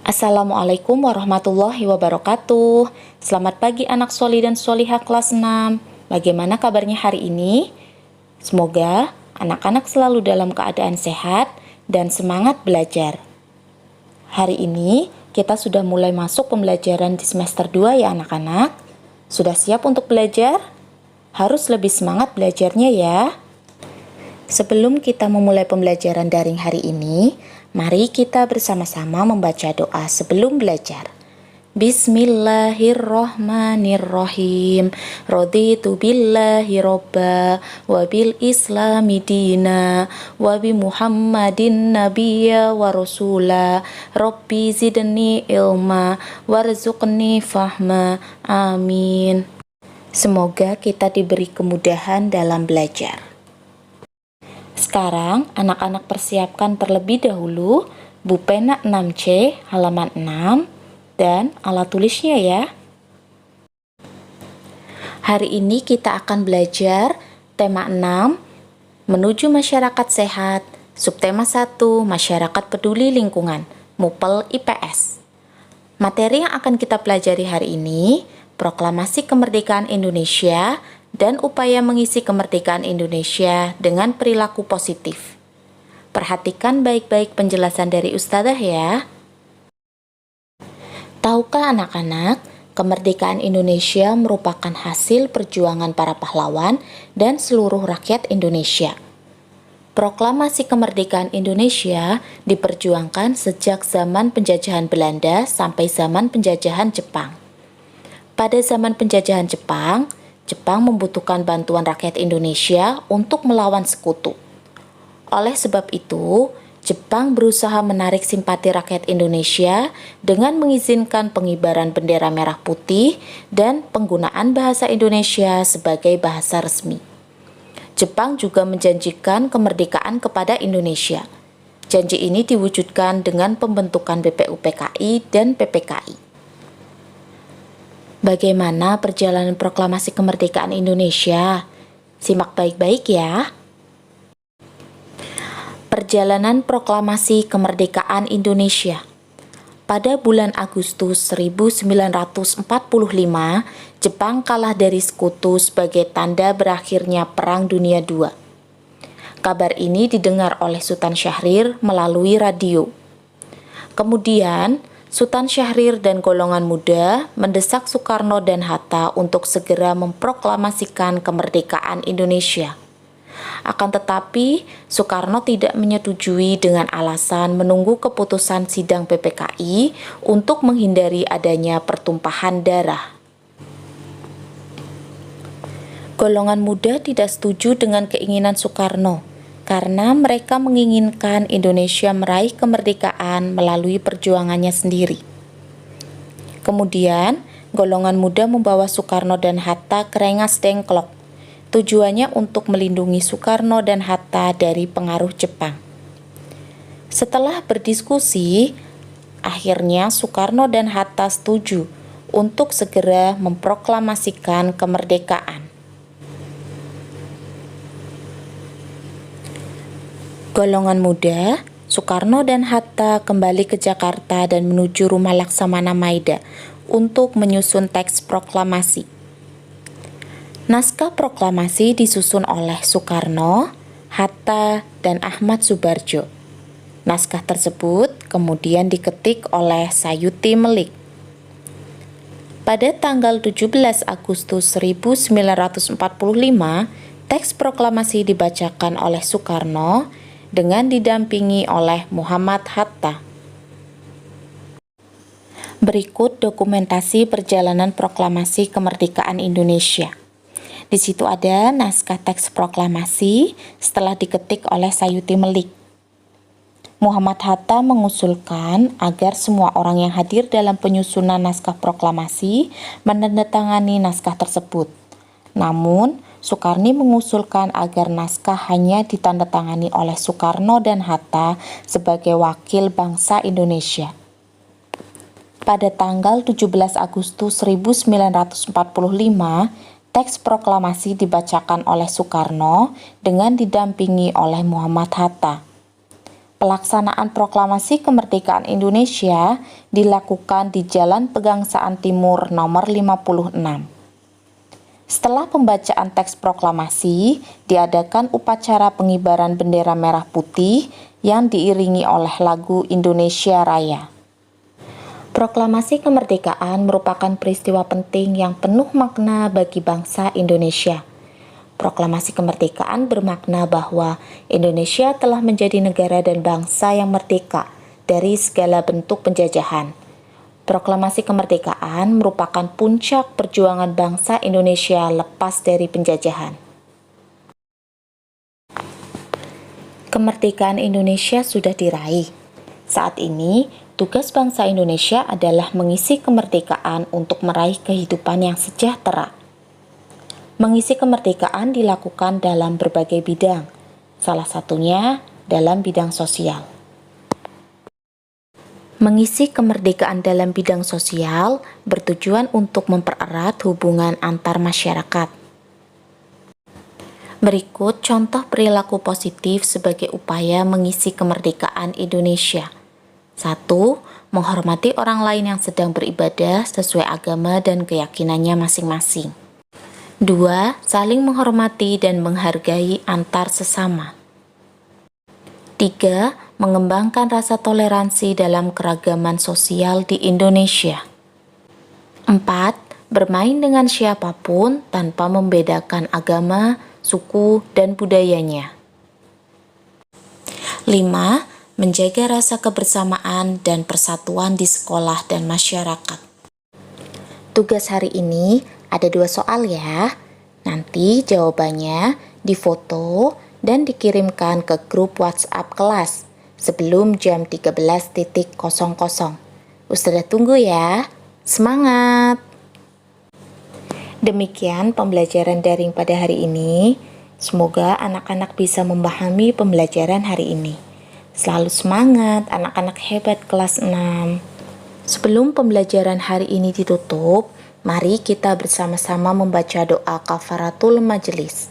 Assalamualaikum warahmatullahi wabarakatuh. Selamat pagi anak soli dan solihah kelas 6. Bagaimana kabarnya hari ini? Semoga anak-anak selalu dalam keadaan sehat dan semangat belajar. Hari ini kita sudah mulai masuk pembelajaran di semester 2 ya anak-anak. Sudah siap untuk belajar? Harus lebih semangat belajarnya ya. Sebelum kita memulai pembelajaran daring hari ini, mari kita bersama-sama membaca doa sebelum belajar. Bismillahirrohmanirrohim. Raditu billahi robba, wabil islami dina, wabi muhammadin nabiyya wa rasula, rabbi zidni ilma, warzuqni fahma, amin. Semoga kita diberi kemudahan dalam belajar. Sekarang, anak-anak persiapkan terlebih dahulu buku 6C halaman 6 dan alat tulisnya ya. Hari ini kita akan belajar tema 6, menuju masyarakat sehat, subtema 1, masyarakat peduli lingkungan, MUPEL IPS. Materi yang akan kita pelajari hari ini, proklamasi kemerdekaan Indonesia dan upaya mengisi kemerdekaan Indonesia dengan perilaku positif. Perhatikan baik-baik penjelasan dari Ustadzah ya. Tahukah anak-anak, kemerdekaan Indonesia merupakan hasil perjuangan para pahlawan dan seluruh rakyat Indonesia. Proklamasi kemerdekaan Indonesia diperjuangkan sejak zaman penjajahan Belanda sampai zaman penjajahan Jepang. Pada zaman penjajahan Jepang membutuhkan bantuan rakyat Indonesia untuk melawan sekutu. Oleh sebab itu, Jepang berusaha menarik simpati rakyat Indonesia dengan mengizinkan pengibaran bendera merah putih dan penggunaan bahasa Indonesia sebagai bahasa resmi. Jepang juga menjanjikan kemerdekaan kepada Indonesia. Janji ini diwujudkan dengan pembentukan BPUPKI dan PPKI. Bagaimana perjalanan proklamasi kemerdekaan Indonesia? Simak baik-baik ya. Perjalanan proklamasi kemerdekaan Indonesia. Pada bulan Agustus 1945, Jepang kalah dari sekutu sebagai tanda berakhirnya Perang Dunia II. Kabar ini didengar oleh Sultan Syahrir melalui radio. Kemudian, Sultan Syahrir dan golongan muda mendesak Soekarno dan Hatta untuk segera memproklamasikan kemerdekaan Indonesia. Akan tetapi, Soekarno tidak menyetujui dengan alasan menunggu keputusan sidang PPKI untuk menghindari adanya pertumpahan darah. Golongan muda tidak setuju dengan keinginan Soekarno, karena mereka menginginkan Indonesia meraih kemerdekaan melalui perjuangannya sendiri. Kemudian, golongan muda membawa Soekarno dan Hatta ke Rengas Dengklok. Tujuannya untuk melindungi Soekarno dan Hatta dari pengaruh Jepang. Setelah berdiskusi, akhirnya Soekarno dan Hatta setuju untuk segera memproklamasikan kemerdekaan. Golongan muda, Soekarno dan Hatta kembali ke Jakarta dan menuju rumah Laksamana Maida untuk menyusun teks proklamasi. Naskah proklamasi disusun oleh Soekarno, Hatta, dan Ahmad Subarjo. Naskah tersebut kemudian diketik oleh Sayuti Melik. Pada tanggal 17 Agustus 1945, teks proklamasi dibacakan oleh Soekarno dengan didampingi oleh Muhammad Hatta. Berikut dokumentasi perjalanan proklamasi kemerdekaan Indonesia. Di situ ada naskah teks proklamasi setelah diketik oleh Sayuti Melik. Muhammad Hatta mengusulkan agar semua orang yang hadir dalam penyusunan naskah proklamasi menandatangani naskah tersebut. Namun, Soekarni mengusulkan agar naskah hanya ditandatangani oleh Soekarno dan Hatta sebagai wakil bangsa Indonesia. Pada tanggal 17 Agustus 1945, teks proklamasi dibacakan oleh Soekarno dengan didampingi oleh Muhammad Hatta. Pelaksanaan Proklamasi Kemerdekaan Indonesia dilakukan di Jalan Pegangsaan Timur nomor 56. Setelah pembacaan teks proklamasi, diadakan upacara pengibaran bendera merah putih yang diiringi oleh lagu Indonesia Raya. Proklamasi kemerdekaan merupakan peristiwa penting yang penuh makna bagi bangsa Indonesia. Proklamasi kemerdekaan bermakna bahwa Indonesia telah menjadi negara dan bangsa yang merdeka dari segala bentuk penjajahan. Proklamasi kemerdekaan merupakan puncak perjuangan bangsa Indonesia lepas dari penjajahan. Kemerdekaan Indonesia sudah diraih. Saat ini, tugas bangsa Indonesia adalah mengisi kemerdekaan untuk meraih kehidupan yang sejahtera. Mengisi kemerdekaan dilakukan dalam berbagai bidang, salah satunya dalam bidang sosial. Mengisi kemerdekaan dalam bidang sosial bertujuan untuk mempererat hubungan antar masyarakat. Berikut contoh perilaku positif sebagai upaya mengisi kemerdekaan Indonesia. 1. Menghormati orang lain yang sedang beribadah sesuai agama dan keyakinannya masing-masing. 2. Saling menghormati dan menghargai antar sesama. 3. Mengembangkan rasa toleransi dalam keragaman sosial di Indonesia. 4. Bermain dengan siapapun tanpa membedakan agama, suku, dan budayanya. 5. Menjaga rasa kebersamaan dan persatuan di sekolah dan masyarakat. Tugas hari ini ada 2 soal ya. Nanti jawabannya difoto dan dikirimkan ke grup WhatsApp kelas sebelum jam 13.00. Ustazah tunggu ya. Semangat! Demikian pembelajaran daring pada hari ini. Semoga anak-anak bisa memahami pembelajaran hari ini. Selalu semangat anak-anak hebat kelas 6. Sebelum pembelajaran hari ini ditutup, mari kita bersama-sama membaca doa kafaratul majelis.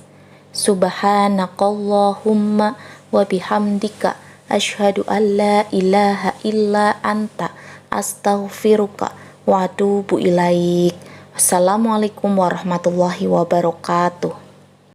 Subhanakallahumma wa bihamdika asyhadu an la ilaha illa anta astaghfiruka wa atubu ilaik. Assalamualaikum warahmatullahi wabarakatuh.